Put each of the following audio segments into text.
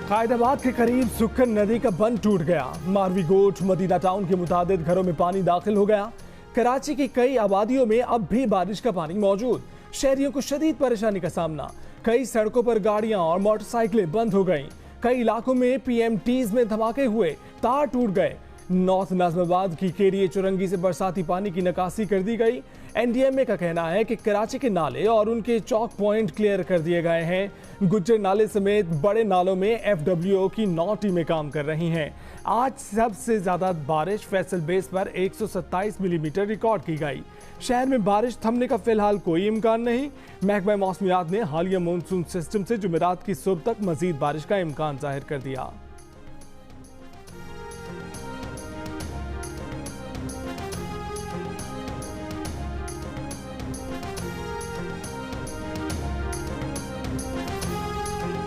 कायदाबाद के करीब सुक्खन नदी का बंद टूट गया। मारवी गोट मदीना टाउन के मुताबिक घरों में पानी दाखिल हो गया। कराची की कई आबादियों में अब भी बारिश का पानी मौजूद। शहरियों को शदीद परेशानी का सामना। कई सड़कों पर गाड़ियां और मोटरसाइकिलें बंद हो गईं। कई इलाकों में पीएमटीज में धमाके हुए, तार टूट गए। नॉर्थ नाज़िमाबाद की केडीए चुरंगी से बरसाती पानी की निकासी कर दी गई। एनडीएमए का कहना है कि कराची के नाले और उनके चौक पॉइंट क्लियर कर दिए गए हैं। गुज्जर नाले समेत बड़े नालों में एफडब्ल्यूओ की 9 टीमें काम कर रही हैं। आज सबसे ज्यादा बारिश फैसल बेस पर 127 मिलीमीटर रिकॉर्ड की गई। शहर में बारिश थमने का फिलहाल कोई इम्कान नहीं। महकमा मौसमियात ने हालिया मानसून सिस्टम से जुमेरात की सुबह तक मजीद बारिश का इम्कान जाहिर कर दिया।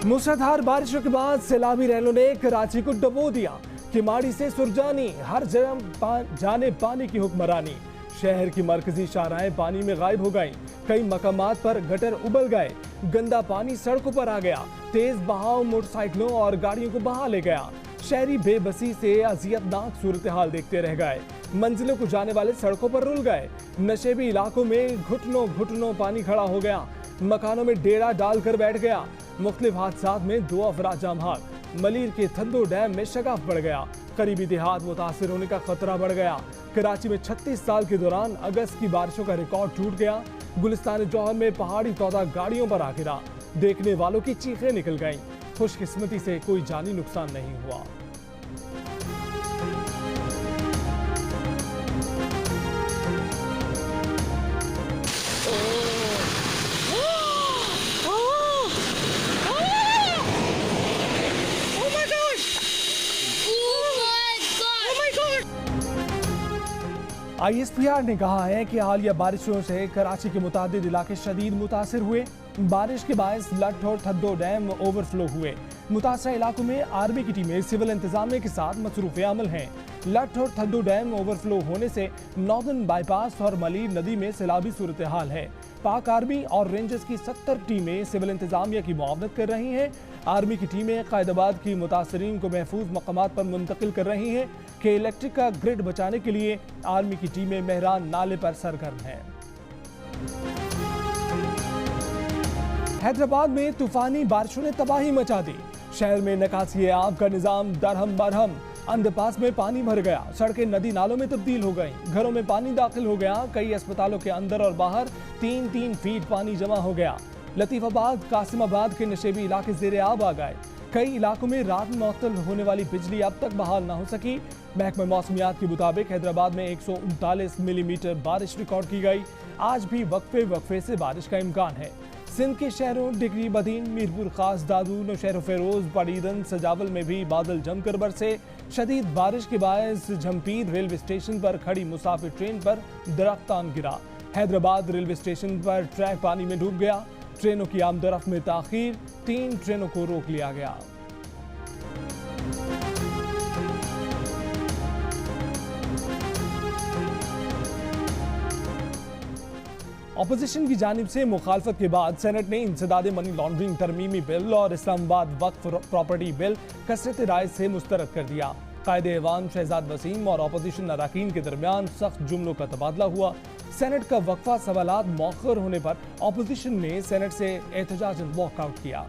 मूसलाधार बारिशों के बाद सैलाबी रैलों ने कराची को डुबो दिया। किमाड़ी से सुरजानी हर जगह जाने पानी की हुक्मरानी। शहर की मरकजी शाहराहें पानी में गायब हो गईं। कई मकामात पर गटर उबल गए। गंदा पानी सड़कों पर आ गया। तेज बहाव मोटरसाइकिलों और गाड़ियों को बहा ले गया। शहरी बेबसी से अजियतनाक सूरत हाल देखते रह गए। मंजिलों को जाने वाले सड़कों पर रुल गए। नशेबी इलाकों में घुटनों घुटनों पानी खड़ा हो गया। मकानों में डेरा डालकर बैठ गया। मुख्तलिफ हादसात में 2 अफराद जाम हाल। मलीर के थंदो डैम में शगाफ बढ़ गया। करीबी देहात मुतासिर होने का खतरा बढ़ गया। कराची में 36 साल के दौरान अगस्त की बारिशों का रिकॉर्ड टूट गया। गुलिस्तान जौहर में पहाड़ी तौदा गाड़ियों पर आ गिरा। देखने वालों की चीखें निकल गईं। खुशकिस्मती से कोई जानी नुकसान नहीं हुआ। ISPR ने कहा है कि हालिया बारिशों से कराची के मुतादिद इलाके शदीद मुतासिर हुए। बारिश के बायस लठ और थद्दो डैम ओवरफ्लो हुए। मुतासरा इलाकों में आर्मी की टीमें सिविल इंतजामिया के साथ मसरूफ़ अमल हैं। लठ और थद्दो डैम ओवरफ्लो होने से नॉर्दर्न बाईपास और मलीर नदी में सैलाबी सूरत हाल है। पाक आर्मी और रेंजर्स की 70 टीमें सिविल इंतजामिया की मुआवनत कर रही हैं। आर्मी की टीमें कायदाबाद की मुतासरीन को महफूज मकामात पर मुंतकिल कर रही हैं कि इलेक्ट्रिक का ग्रिड बचाने के लिए आर्मी की टीमें मेहरान नाले पर सरगर्म हैं। हैदराबाद में तूफानी बारिशों ने तबाही मचा दी। शहर में निकासी आब का निजाम दरहम बरहम। अंडरपास में पानी भर गया। सड़कें नदी नालों में तब्दील हो गईं। घरों में पानी दाखिल हो गया। कई अस्पतालों के अंदर और बाहर 3-3 फीट पानी जमा हो गया। लतीफाबाद कासिमाबाद के नशेबी इलाके ज़ेरे आब आ गए। कई इलाकों में रात में मुअत्तल होने वाली बिजली अब तक बहाल न हो सकी। महकमा मौसमियात के मुताबिक हैदराबाद में 139 मिलीमीटर बारिश रिकॉर्ड की गई। आज भी वक्फे वक्फे से बारिश का इम्कान है। सिंध के शहरों डिग्री बदीन, मीरपुर खास, दादू, नौशहर फेरोज, पड़ीदन, सजावल में भी बादल जमकर बरसे। शदीद बारिश के बायस झमपीर रेलवे स्टेशन पर खड़ी मुसाफिर ट्रेन पर दरख्तान गिरा। हैदराबाद रेलवे स्टेशन पर ट्रैक पानी में डूब गया। ट्रेनों की आमदरफ्त में ताखीर। 3 ट्रेनों को रोक लिया गया। अपोजिशन की जानिब से मुखालफत के बाद सेनेट ने इंसदाद मनी लॉन्ड्रिंग तरमीमी बिल और इस्लामाबाद वक्फ प्रॉपर्टी बिल कसरत राय से मुस्तरद कर दिया। कायदे एवान शहजाद वसीम और अपोजिशन अरकान के दरमियान सख्त जुमलों का तबादला हुआ। सेनेट का वक्फा सवालात मौखर होने पर अपोजिशन ने सेनेट से एहतजाजन वॉकआउट किया।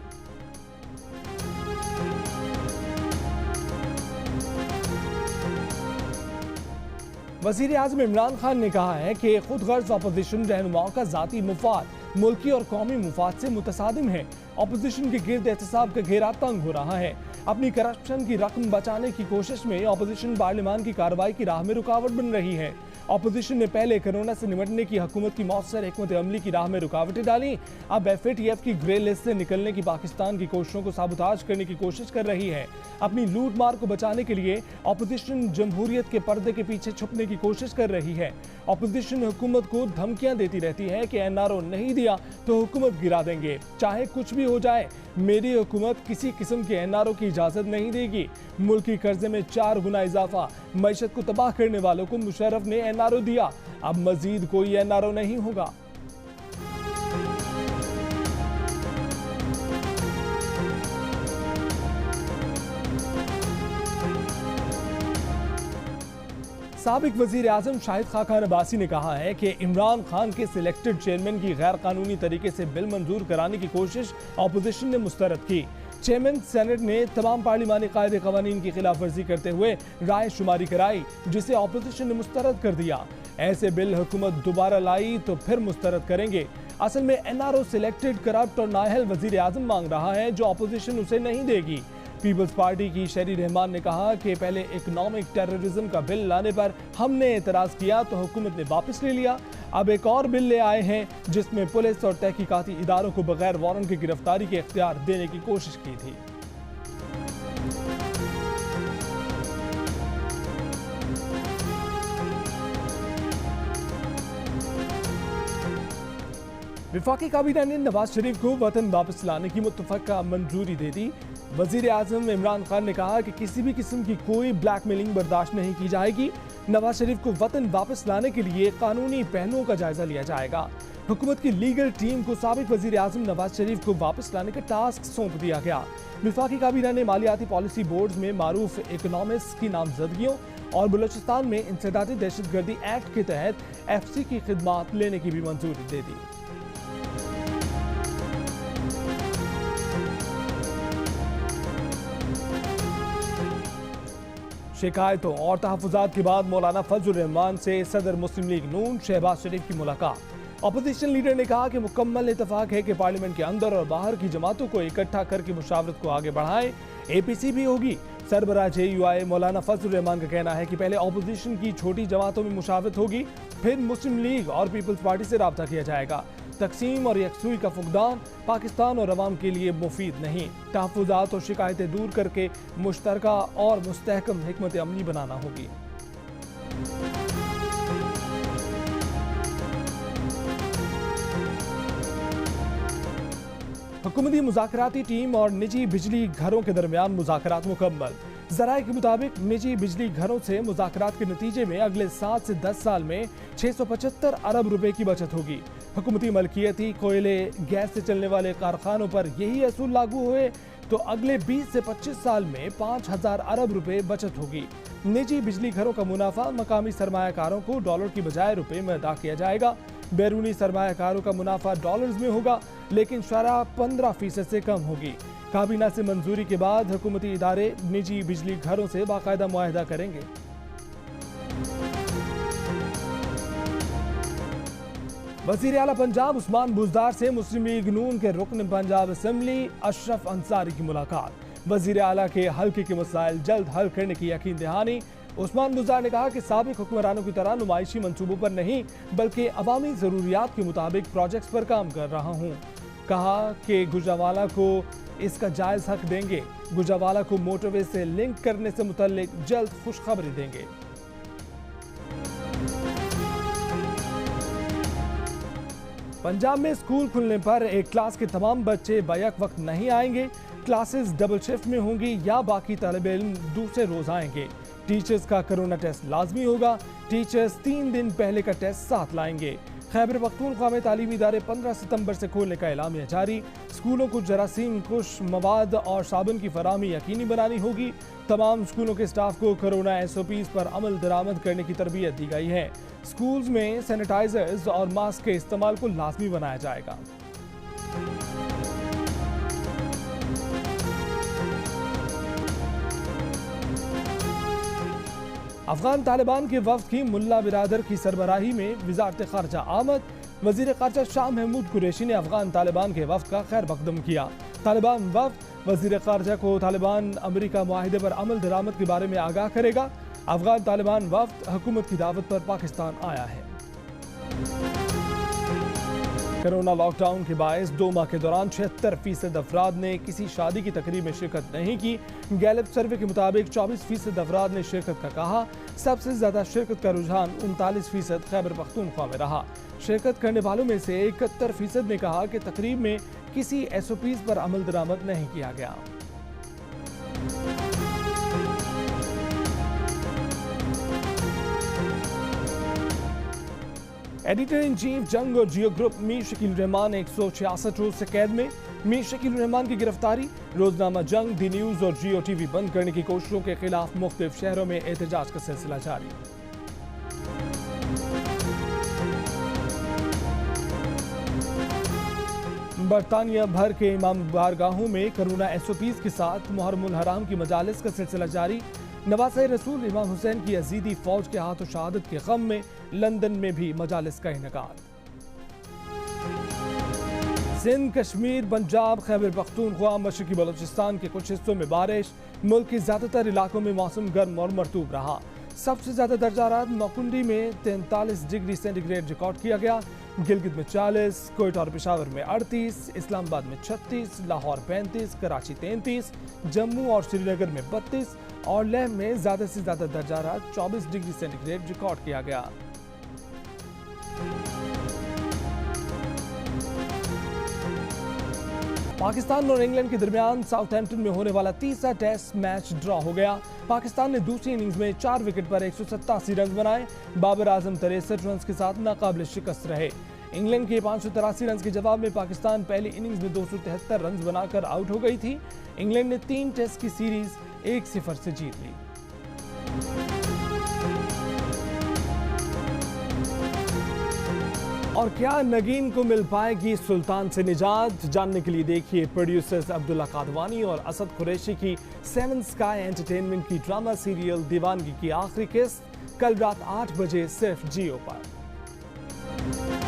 वज़ीर आज़म इमरान खान ने कहा है कि खुद गर्ज अपोजिशन रहनुमाओं का ज़ाती मुफाद मुल्की और कौमी मुफाद से मुतसादिम है। अपोजिशन के गिर्द एहतसाब का घेरा तंग हो रहा है। अपनी करप्शन की रकम बचाने की कोशिश में अपोजिशन पार्लियामान की कार्रवाई की राह में रुकावट बन रही है। अपोजिशन ने पहले कोरोना से निपटने की हुकूमत की मौसर हिकमत अमली की राह में रुकावटें डाली। अब FATF की ग्रे लिस्ट से निकलने की पाकिस्तान की कोशिशों को साबुताज करने की कोशिश कर रही है। अपनी लूट मार को बचाने के लिए अपोजिशन जमहूरियत के पर्दे के पीछे छुपने की कोशिश कर रही है। अपोजिशन हुकूमत को धमकियां देती रहती है कि NRO नहीं दिया तो हुकूमत गिरा देंगे। चाहे कुछ भी हो जाए, मेरी हुकूमत किसी किस्म के NRO की इजाजत नहीं देगी। मुल्की कर्जे में 4 गुना इजाफा। मईशत को तबाह करने वालों को मुशर्रफ ने NRO दिया। अब मजीद कोई NRO नहीं होगा। साबिक वजीर आजम शाहिद खाकान अब्बासी ने कहा है कि इमरान खान के सिलेक्टेड चेयरमैन की गैर कानूनी तरीके से बिल मंजूर कराने की कोशिश अपोजिशन ने मुस्तरद की। चेयरमैन सेनेट ने तमाम पार्लिमानी कायदे कवानीन की खिलाफ वर्जी करते हुए राय शुमारी कराई, जिसे अपोजिशन ने मुस्तरद कर दिया। ऐसे बिल हुकूमत दोबारा लाई तो फिर मुस्तरद करेंगे। असल में एनआरओ सिलेक्टेड, करप्ट और नाअहल वजीर आजम मांग रहा है, जो अपोजिशन उसे नहीं देगी। पीपल्स पार्टी की शरी रहमान ने कहा कि पहले इकोनॉमिक टेररिज्म का बिल लाने पर हमने एतराज किया तो हुकूमत ने वापस ले लिया। अब एक और बिल ले आए हैं जिसमें पुलिस और तहकीकाती इदारों को बगैर वारंट की गिरफ्तारी के इख्तियार देने की कोशिश की थी। वफाकी काबीना ने नवाज शरीफ को वतन वापस लाने की मुत्तफका मंजूरी दे दी। वजीर आजम इमरान खान ने कहा कि किसी भी किस्म की कोई ब्लैकमेलिंग बर्दाश्त नहीं की जाएगी। नवाज शरीफ को वतन वापस लाने के लिए कानूनी पहलुओं का जायजा लिया जाएगा। हुकूमत की लीगल टीम को साबिक वजीर आजम नवाज शरीफ को वापस लाने का टास्क सौंप दिया गया। वफाकी काबीना ने मालियाती पॉलिसी बोर्ड में मारूफ इकोनॉमिस्ट की नामजदगियों और बलूचिस्तान में इंसदादी दहशतगर्दी एक्ट के तहत FC की खिदमात लेने की भी मंजूरी दे दी। शिकायतों और तहफ़्फ़ुज़ात के बाद मौलाना फजल रहमान से सदर मुस्लिम लीग नून शहबाज शरीफ की मुलाकात। अपोजिशन लीडर ने कहा कि मुकम्मल इत्तफाक है कि पार्लियामेंट के अंदर और बाहर की जमातों को इकट्ठा करके मुशावरत को आगे बढ़ाएं। APC भी होगी। सरबराह JUI मौलाना फजल रहमान का कहना है कि पहले अपोजिशन की छोटी जमातों में मुशावरत होगी, फिर मुस्लिम लीग और पीपल्स पार्टी से राब्ता किया जाएगा। तकसीम और यकसुई का फुकदान पाकिस्तान और अवाम के लिए मुफीद नहीं। तहफ़्फ़ुज़ात और शिकायतें दूर करके मुश्तरका और मुस्तहकम हिकमत अमली बनाना होगी। हुकूमती मुज़ाकराती टीम और निजी बिजली घरों के दरमियान मुज़ाकरात मुकम्मल। ज़राए के मुताबिक निजी बिजली घरों से मुज़ाकरात के नतीजे में अगले 7 से 10 साल में 675 अरब रुपए की बचत होगी। हुकूमती मलकियती कोयले गैस से चलने वाले कारखानों पर यही असूल लागू हुए तो अगले 20 से 25 साल में 5000 अरब रुपए बचत होगी। निजी बिजली घरों का मुनाफा मकामी सरमायाकारों को डॉलर की बजाय रुपए में अदा किया जाएगा। बैरूनी सरमायाकारों का मुनाफा डॉलर्स में होगा, लेकिन शरह 15% से कम होगी। काबीना से मंजूरी के बाद हुकूमती इदारे निजी बिजली घरों से बाकायदा मुआहदा करेंगे। वज़ीर आला पंजाब उस्मान बुज़दार से मुस्लिम लीग नून के रुकन पंजाब असम्बली अशरफ अंसारी की मुलाकात। वज़ीर आला के हल्के के मसाइल जल्द हल करने की यकीन दहानी। उस्मान बुज़दार ने कहा कि साबिक हुक्मरानों की तरह नुमाइशी मंसूबों पर नहीं बल्कि अवामी ज़रूरियात के मुताबिक प्रोजेक्ट्स पर काम कर रहा हूँ। कहा कि गुजरावाला को इसका जायज़ हक देंगे। गुजरावाला को मोटरवे से लिंक करने से मुतल्लिक जल्द खुशखबरी देंगे। पंजाब में स्कूल खुलने पर एक क्लास के तमाम बच्चे बैक वक्त नहीं आएंगे। क्लासेस डबल शिफ्ट में होंगी या बाकी तालिबे इल्म दूसरे रोज आएंगे। टीचर्स का कोरोना टेस्ट लाजमी होगा। टीचर्स 3 दिन पहले का टेस्ट साथ लाएंगे। खैबर पख्तूनख्वा में तालीमी इदारे 15 सितंबर से खोलने का एलामिया जारी। स्कूलों को जरासीम कुश मवाद और साबुन की फराहमी यकीनी बनानी होगी। तमाम स्कूलों के स्टाफ को कोरोना SOPs पर अमल दरामद करने की तरबियत दी गई है। स्कूल्स में सैनिटाइजर्स और मास्क के इस्तेमाल को लाजमी बनाया जाएगा। अफगान तालिबान के वफ्द की मुल्ला बिरादर की सरबराही में वज़ारत ख़ारजा आमद। वज़ीर ख़ारजा शाह महमूद कुरैशी ने अफगान तालिबान के वफ्द का खैर मकदम किया। तालिबान वफ्द वज़ीर ख़ारजा को तालिबान अमेरिका मुआहिदे पर अमल दरामद के बारे में आगाह करेगा। अफगान तालिबान वफ्द हुकूमत की दावत पर पाकिस्तान आया है। कोरोना लॉकडाउन के बायस 2 माह के दौरान 76% अफराद ने किसी शादी की तकरीब में शिरकत नहीं की। गैलप सर्वे के मुताबिक 24% अफराद ने शिरकत का कहा। सबसे ज्यादा शिरकत का रुझान 39% खैबर पख्तूनख्वा में रहा। शिरकत करने वालों में से 71% ने कहा कि तकरीब में किसी SOPs पर अमल दरामद नहीं किया गया। एडिटर इन चीफ जंग और जियो ग्रुप मीर शकील रहमान 166 रोज से कैद में। मीर शकील रहमान की गिरफ्तारी, रोजनामा जंग, दी न्यूज और जियो TV बंद करने की कोशिशों के खिलाफ मुख्तलिफ शहरों में एहतजाज का सिलसिला जारी। बरतानिया भर के इमाम बारगाहों में कोरोना एसओपीज के साथ मुहर्रमुल हराम की मजालिस का सिलसिला जारी। नवासे रसूल इमाम हुसैन की यजीदी फौज के हाथों शहादत के गम में लंदन में भी मजालिस का इनेकाद। सिंध, कश्मीर, पंजाब, खैबर पख्तूनख्वा, मशरकी बलोचिस्तान के कुछ हिस्सों में बारिश। मुल्क के ज्यादातर इलाकों में मौसम गर्म और मरतूब रहा। सबसे ज्यादा दर्जा हरारत नौकुंडी में 43 डिग्री सेंटीग्रेड रिकॉर्ड किया गया। गिलगित में 40, कोयटा और पेशावर में 38, इस्लामाबाद में 36, लाहौर 35, कराची 33, जम्मू और श्रीनगर में 32 और लेह में ज्यादा से ज्यादा दर्जा हरारत 24 डिग्री सेंटीग्रेड रिकॉर्ड किया गया। पाकिस्तान और इंग्लैंड के दरमियान साउथहैम्पटन में होने वाला तीसरा टेस्ट मैच ड्रॉ हो गया। पाकिस्तान ने दूसरी इनिंग्स में 4 विकेट पर 187 रन बनाए। बाबर आजम 63 रन के साथ नाकाबिल शिकस्त रहे। इंग्लैंड के 583 रन के जवाब में पाकिस्तान पहली इनिंग्स में 273 रन बनाकर आउट हो गई थी। इंग्लैंड ने 3 टेस्ट की सीरीज 1-0 से जीत ली। और क्या नगीन को मिल पाएगी सुल्तान से निजात? जानने के लिए देखिए प्रोड्यूसर्स अब्दुल्ला कादवानी और असद कुरैशी की 7 स्काई एंटरटेनमेंट की ड्रामा सीरियल दीवानगी की आखिरी किस्त कल रात 8 बजे सिर्फ जियो पर।